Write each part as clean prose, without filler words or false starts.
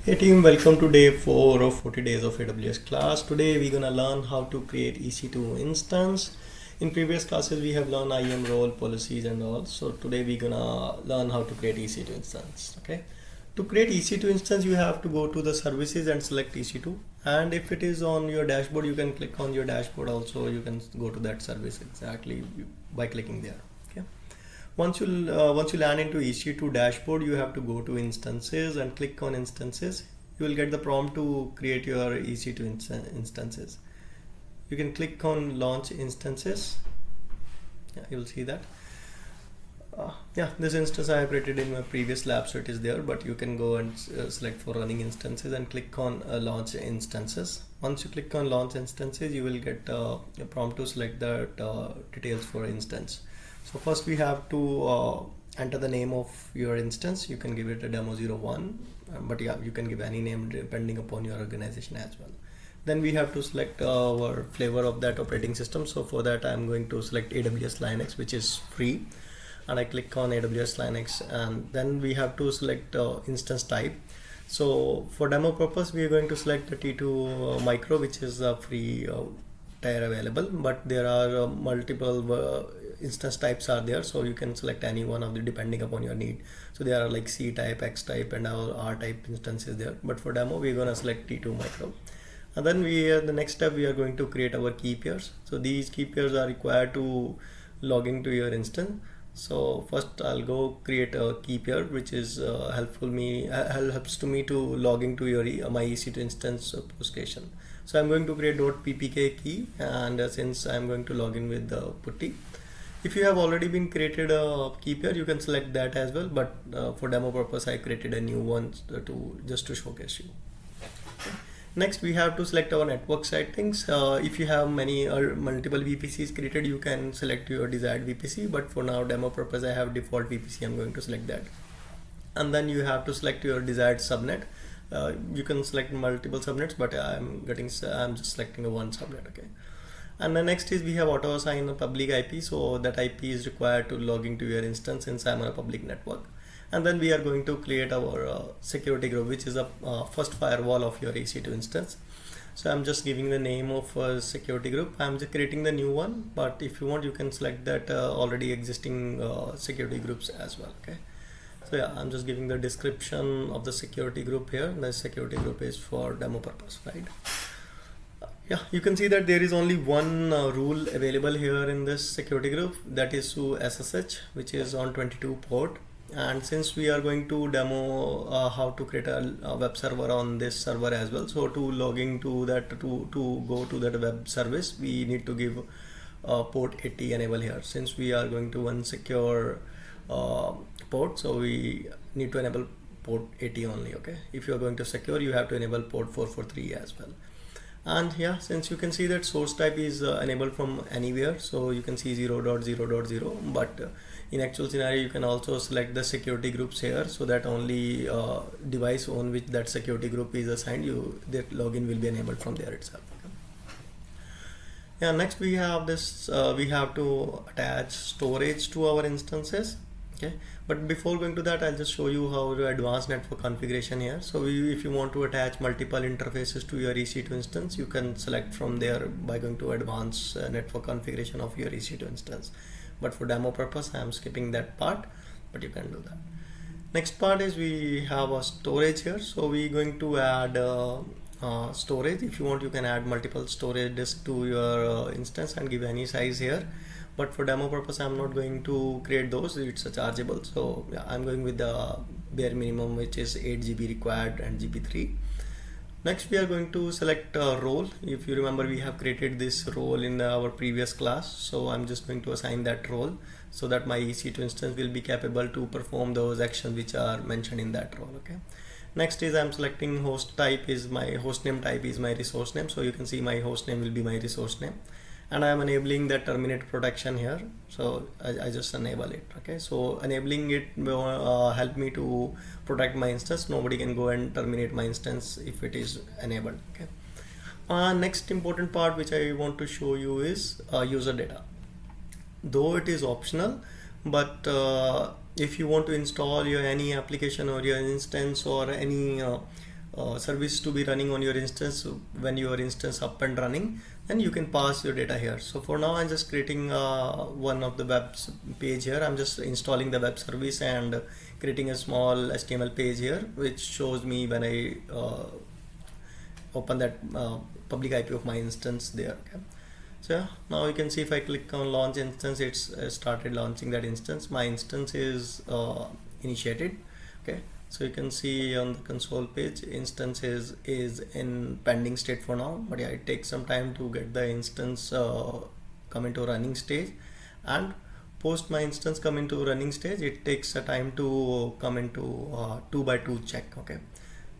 Hey team, welcome to day 4 of 40 days of AWS class. Today we're gonna learn how to create EC2 instance. In previous classes we have learned IAM role, policies and all. So today we're gonna learn how to create EC2 instance. Okay. To create EC2 instance you have to go to the services and select EC2. And if it is on your dashboard, you can click on your dashboard also. You can go to that service exactly by clicking there. Okay. Once you land into EC2 dashboard, you have to go to instances and click on instances. You will get the prompt to create your EC2 instances. You can click on launch instances. Yeah, you will see that. This instance I have created in my previous lab, so it is there, but you can go and select for running instances and click on launch instances. Once you click on launch instances, you will get a prompt to select the details for instance. So first we have to enter the name of your instance. You can give it a demo01, but yeah, you can give any name depending upon your organization as well. Then we have to select our flavor of that operating system. So for that I'm going to select AWS Linux, which is free, and I click on AWS Linux, and then we have to select instance type. So for demo purpose we are going to select the T2 micro, which is a free tier available, but there are multiple instance types are there, so you can select any one of the depending upon your need. So there are like C type, X type and R type instances there, but for demo we're gonna select T2 micro. And then the next step we are going to create our key pairs. So these key pairs are required to log into your instance. So first I'll go create a key pair, which is helps to me to log into your my EC2 instance postcation. So I'm going to create .ppk key, and since I'm going to log in with the putty. If you have already been created a key pair, you can select that as well, but for demo purpose I created a new one just to showcase you. Next we have to select our network settings. If you have multiple VPCs created, you can select your desired VPC, but for now demo purpose I have default VPC. I'm going to select that. And then you have to select your desired subnet. You can select multiple subnets, but I'm just selecting one subnet. Okay. And the next is we have auto assign a public IP, so that IP is required to log into your instance since I'm on a public network. And then we are going to create our security group, which is a first firewall of your EC2 instance. So I'm just giving the name of a security group. I'm just creating the new one, but if you want you can select that already existing security groups as well. Okay. So yeah, I'm just giving the description of the security group here. The security group is for demo purpose, right? Yeah, you can see that there is only one rule available here in this security group, that is to SSH, which is on 22 port. And since we are going to demo how to create a web server on this server as well, so to log into that, to go to that web service, we need to give port 80 enable here. Since we are going to unsecure port, so we need to enable port 80 only. Okay, if you are going to secure, you have to enable port 443 as well. And yeah, since you can see that source type is enabled from anywhere, so you can see 0.0.0, but in actual scenario you can also select the security groups here, so that only device on which that security group is assigned, that login will be enabled from there itself. Okay. Yeah, next we have this we have to attach storage to our instances. Okay, but before going to that, I'll just show you how to advanced network configuration here. So if you want to attach multiple interfaces to your EC2 instance, you can select from there by going to advanced network configuration of your EC2 instance. But for demo purpose, I'm skipping that part, but you can do that. Next part is we have a storage here. So we're going to add storage. If you want, you can add multiple storage disk to your instance and give any size here. But for demo purpose I'm not going to create those, it's a chargeable. So yeah, I'm going with the bare minimum, which is 8 GB required and GB3. Next we are going to select a role. If you remember, we have created this role in our previous class, so I'm just going to assign that role so that my EC2 instance will be capable to perform those actions which are mentioned in that role. Okay. Next is I'm selecting host type is my host name type is my resource name, so you can see my host name will be my resource name. And I am enabling that terminate protection here, so I just enable it. Okay, so enabling it will help me to protect my instance. Nobody can go and terminate my instance if it is enabled. Okay. Next important part which I want to show you is user data. Though it is optional, but if you want to install your any application or your instance or any service to be running on your instance. When your instance up and running, then you can pass your data here. So for now I'm just creating one of the web page here. I'm just installing the web service and creating a small HTML page here, which shows me when I open that public IP of my instance there. Okay. So yeah, now you can see if I click on launch instance, it's started launching that instance. My instance is initiated. Okay, so you can see on the console page instance is in pending state for now, but yeah, it takes some time to get the instance come into running stage, and post my instance come into running stage, it takes a time to come into 2x2 check. Okay,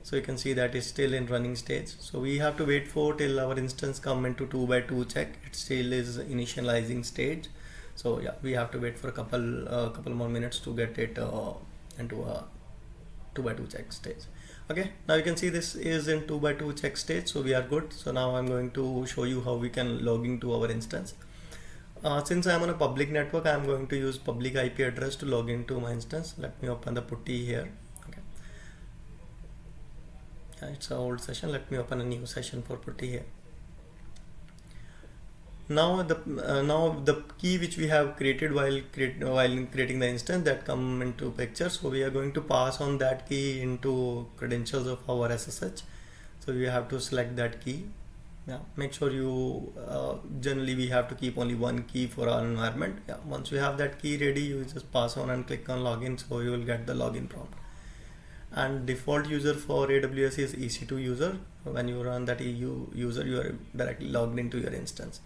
so you can see that is still in running stage, so we have to wait for till our instance come into 2x2 check. It still is initializing stage, so yeah, we have to wait for a couple more minutes to get it into a 2x2 check stage. Okay, now you can see this is in 2x2 check stage, so we are good. So now I'm going to show you how we can log into our instance. Since I'm on a public network, I'm going to use public IP address to log into my instance. Let me open the putty here. Okay, it's an old session. Let me open a new session for putty here. Now the key which we have created while creating the instance, that come into picture. So we are going to pass on that key into credentials of our SSH. So you have to select that key. Yeah, make sure you generally we have to keep only one key for our environment. Yeah, once you have that key ready, you just pass on and click on login, so you will get the login prompt. And default user for AWS is EC2 user. When you run that user, you are directly logged into your instance.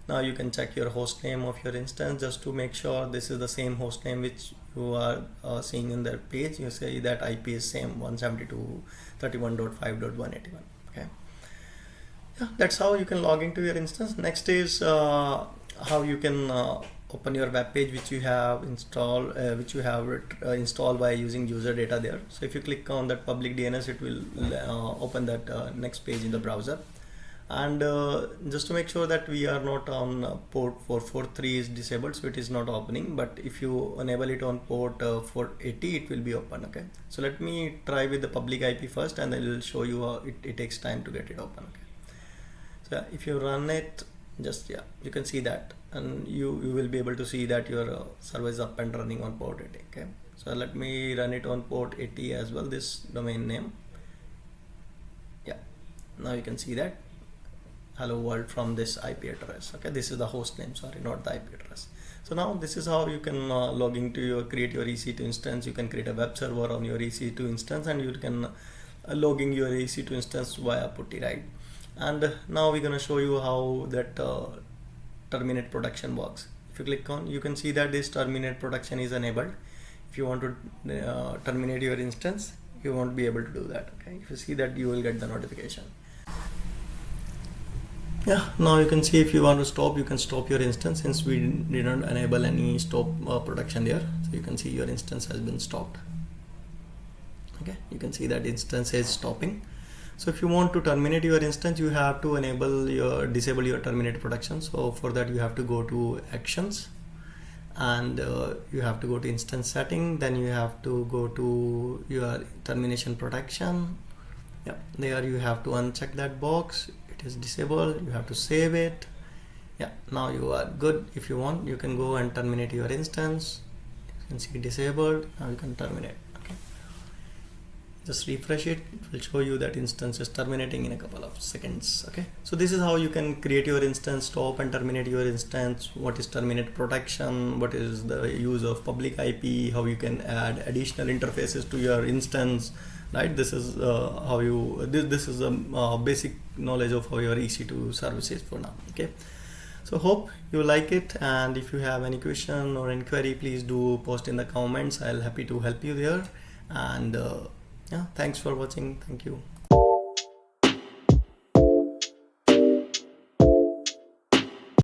Now you can check your host name of your instance just to make sure this is the same host name which you are seeing in the page. You say that IP is same 172.31.5.181. Okay, yeah, that's how you can log into your instance. Next is how you can open your web page which you have installed installed by using user data there. So if you click on that public DNS, it will open that next page in the browser. And just to make sure that we are not on port 443 is disabled, so it is not opening, but if you enable it on port 480, it will be open. Okay, so let me try with the public IP first, and I will show you how it takes time to get it open. Okay, so if you run it, just you can see that, and you will be able to see that your server is up and running on port 80. Okay, so let me run it on port 80 as well, this domain name. Yeah, now you can see that hello world from this IP address. Okay, this is the host name, sorry, not the IP address. So now this is how you can log into create your EC2 instance. You can create a web server on your EC2 instance, and you can logging your EC2 instance via putty, right? And now we're gonna show you how that terminate production works. If you click on, you can see that this terminate production is enabled. If you want to terminate your instance, you won't be able to do that. Okay, if you see that, you will get the notification. Yeah, now you can see if you want to stop, you can stop your instance, since we didn't enable any stop production there. So you can see your instance has been stopped. Okay, you can see that instance is stopping. So if you want to terminate your instance, you have to disable your terminate production. So for that, you have to go to actions, and you have to go to instance setting. Then you have to go to your termination protection. Yeah, there you have to uncheck that box. It is disabled. You have to save it. Yeah, now you are good. If you want, you can go and terminate your instance. You can see disabled. Now you can terminate. Okay, just refresh it. It will show you that instance is terminating in a couple of seconds. Okay, so this is how you can create your instance, stop and terminate your instance. What is terminate protection? What is the use of public IP? How you can add additional interfaces to your instance? Right, this is how you this is a basic knowledge of how your EC2 services for now. Okay, so hope you like it, and if you have any question or inquiry, please do post in the comments. I'll happy to help you there. And yeah, thanks for watching. Thank you.